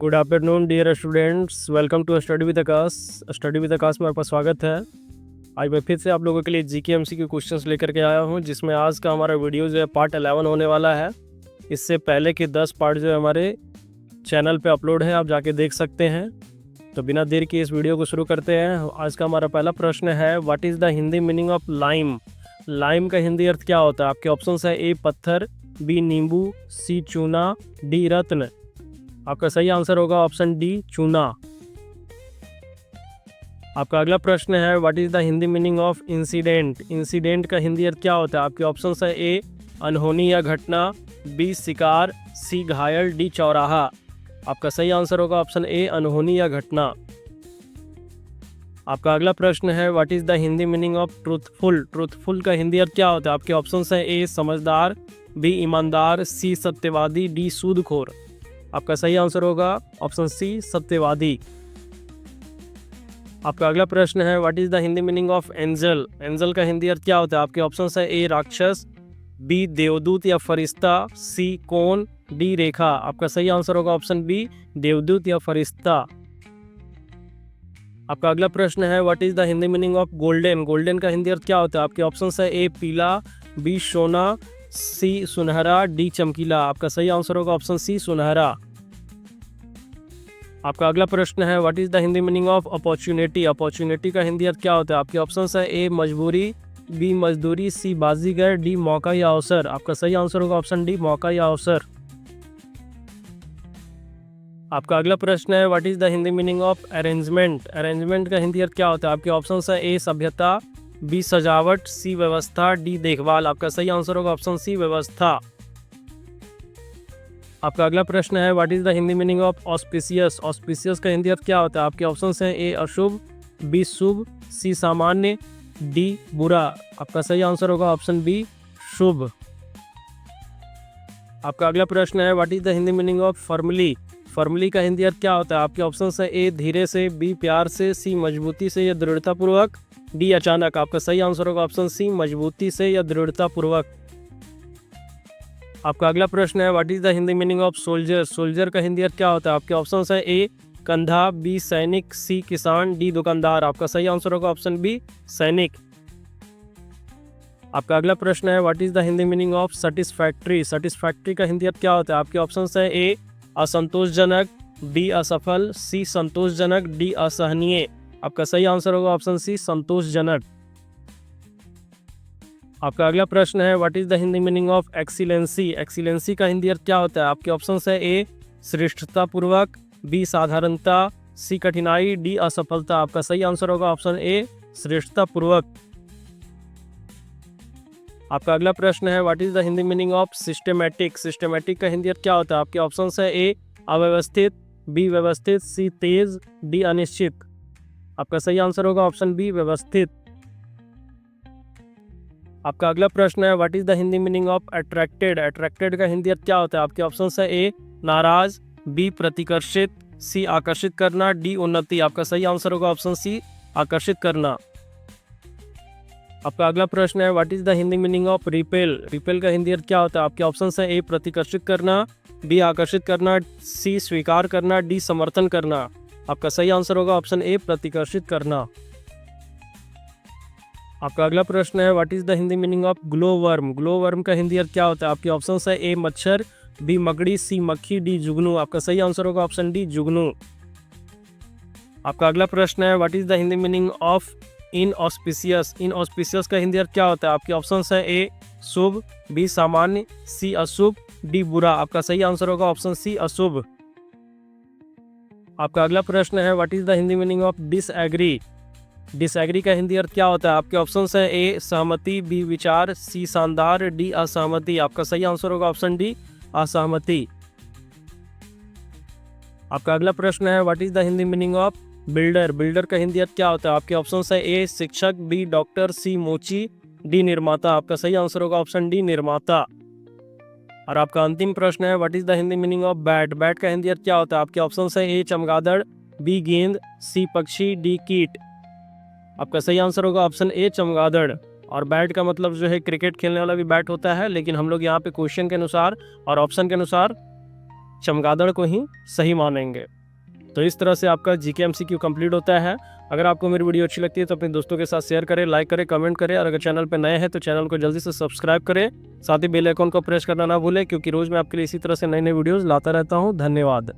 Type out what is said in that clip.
Good afternoon dear students, welcome to study with Aakash. Study with Aakash में आपका स्वागत है। आज मैं फिर से आप लोगों के लिए जीके एमसीक्यू क्वेश्चंस लेकर के आया हूं, जिसमें आज का हमारा वीडियो जो है पार्ट 11 होने वाला है। इससे पहले के 10 पार्ट जो है हमारे चैनल पे अपलोड है, आप जाके देख सकते हैं। तो बिना देर के इस वीडियो को शुरू करते हैं। आज का हमारा पहला प्रश्न है, what is the Hindi meaning of lime. Lime का हिंदी अर्थ क्या होता है? आपके ऑप्शन है ए पत्थर, बी नींबू, सी चूना, डी रत्न। आपका सही आंसर होगा ऑप्शन डी चूना। आपका अगला प्रश्न है, what is the Hindi meaning of incident. Incident का हिंदी अर्थ क्या होता है? आपके ऑप्शन है ए अनहोनी या घटना, बी शिकार, सी घायल, डी चौराहा। आपका सही आंसर होगा ऑप्शन ए अनहोनी या घटना। आपका अगला प्रश्न है, what is the Hindi meaning of truthful. Truthful का हिंदी अर्थ क्या होता है? आपके ऑप्शन है ए समझदार, बी ईमानदार, सी सत्यवादी, डी सूदखोर। आपका सही आंसर होगा ऑप्शन सी सत्यवादी। आपका अगला प्रश्न है, what is the Hindi meaning of angel. Angel का हिंदी अर्थ क्या होता है? आपके ऑप्शन है ए राक्षस, बी देवदूत या फरिश्ता, सी कोन, डी रेखा। आपका सही आंसर होगा ऑप्शन बी देवदूत या फरिश्ता। आपका अगला प्रश्न है, what is the Hindi meaning of golden. Golden का हिंदी अर्थ क्या होता है? आपके ऑप्शन है ए पीला, बी सोना, सी सुनहरा, डी चमकीला। आपका सही आंसर होगा ऑप्शन सी सुनहरा। आपका अगला प्रश्न है, what is the Hindi meaning of opportunity. Opportunity का हिंदी अर्थ क्या होता है? आपके ऑप्शन है ए मजबूरी, बी मजदूरी, सी बाजीगर, डी मौका या अवसर। आपका सही आंसर होगा ऑप्शन डी मौका या अवसर। आपका अगला प्रश्न है, what is the Hindi meaning of arrangement. Arrangement का हिंदी अर्थ क्या होता है? आपके ऑप्शन है ए सभ्यता, बी सजावट, सी व्यवस्था, डी देखभाल। आपका सही आंसर होगा ऑप्शन सी व्यवस्था। आपका अगला प्रश्न है, what is the Hindi meaning of auspicious. Auspicious का हिंदी अर्थ क्या होता है? आपके ऑप्शन हैं ए अशुभ, बी शुभ, सी सामान्य, डी बुरा। आपका सही आंसर होगा ऑप्शन बी शुभ। आपका अगला प्रश्न है, what is the Hindi meaning of firmly. Firmly का हिंदी अर्थ क्या होता है? आपके ऑप्शन है ए धीरे से, बी प्यार से, सी मजबूती से या दृढ़तापूर्वक, डी अचानक। आपका सही आंसर होगा ऑप्शन सी मजबूती से या दृढ़तापूर्वक। आपका अगला प्रश्न है, what is the Hindi meaning of soldier. Soldier का हिंदी अर्थ क्या होता है? आपके ऑप्शन है ए कंधा, बी सैनिक, सी किसान, डी दुकानदार। आपका सही आंसर होगा ऑप्शन बी सैनिक। आपका अगला प्रश्न है, what is the Hindi meaning of satisfactory. Satisfactory का हिंदी अर्थ क्या होता है? आपके ऑप्शन है ए असंतोषजनक, बी असफल, सी संतोषजनक, डी असहनीय। आपका सही आंसर होगा ऑप्शन सी संतोषजनक। आपका अगला प्रश्न है, what is the Hindi meaning of excellency. Excellency का हिंदी अर्थ क्या होता है? आपके ऑप्शन है ए श्रेष्ठतापूर्वक, बी साधारणता, सी कठिनाई, डी असफलता। आपका सही आंसर होगा ऑप्शन ए श्रेष्ठतापूर्वक। आपका अगला प्रश्न है, what is the Hindi meaning of systematic. Systematic का हिंदी अर्थ क्या होता है? आपके ऑप्शन है ए अव्यवस्थित, बी व्यवस्थित, सी तेज, डी अनिश्चित। आपका सही आंसर होगा ऑप्शन बी व्यवस्थित। आपका अगला प्रश्न है, what is the Hindi meaning of attracted. Attracted का हिंदी अर्थ क्या होता है? आपके ऑप्शन है ए नाराज, बी प्रतिकर्षित, सी आकर्षित करना, डी उन्नति। आपका सही आंसर होगा ऑप्शन सी आकर्षित करना। आपका अगला प्रश्न है, what is the Hindi meaning of repel. Repel का हिंदी अर्थ क्या होता है? आपके ऑप्शन है ए प्रतिकर्षित करना, बी आकर्षित करना, सी स्वीकार करना, डी समर्थन करना। आपका सही आंसर होगा ऑप्शन ए प्रतिकर्षित करना। आपका अगला प्रश्न है, what is the Hindi meaning of glow worm. Glow worm का हिंदी अर्थ क्या होता है? आपके ऑप्शन है ए मच्छर, बी मकड़ी, सी मक्खी, डी जुगनू। आपका सही आंसर होगा ऑप्शन डी जुगनू। आपका अगला प्रश्न है, what is the Hindi meaning of inauspicious. Inauspicious का हिंदी अर्थ क्या होता है? आपके ऑप्शन है ए शुभ, बी सामान्य, सी अशुभ, डी बुरा। आपका सही आंसर होगा ऑप्शन सी अशुभ। आपका अगला प्रश्न है, what is the Hindi meaning of disagree. Disagree का हिंदी अर्थ क्या होता है? आपके ऑप्शन है ए सहमति, बी विचार, सी शानदार, डी असहमति। आपका सही आंसर होगा ऑप्शन डी असहमति। आपका अगला प्रश्न है, what is the Hindi meaning of builder. Builder का हिंदी अर्थ क्या होता है? आपके ऑप्शन है ए शिक्षक, बी डॉक्टर, सी मोची, डी निर्माता। आपका सही आंसर होगा ऑप्शन डी निर्माता। और आपका अंतिम प्रश्न है, what is the Hindi meaning of bat. Bat का हिंदी अर्थ क्या होता है? आपके ऑप्शन है ए चमगादड़, बी गेंद, सी पक्षी, डी कीट। आपका सही आंसर होगा ऑप्शन ए चमगादड़। और बैट का मतलब जो है क्रिकेट खेलने वाला भी बैट होता है, लेकिन हम लोग यहाँ पे क्वेश्चन के अनुसार और ऑप्शन के अनुसार चमगादड़ को ही सही मानेंगे। तो इस तरह से आपका जीके एमसीक्यू कंप्लीट होता है। अगर आपको मेरी वीडियो अच्छी लगती है तो अपने दोस्तों के साथ शेयर करें, लाइक करें, कमेंट करें, और अगर चैनल पर नए हैं तो चैनल को जल्दी से सब्सक्राइब करें। साथ ही बेल आइकन को प्रेस करना ना भूलें, क्योंकि रोज़ मैं आपके लिए इसी तरह से नई नई वीडियोज़ लाता रहता हूँ। धन्यवाद।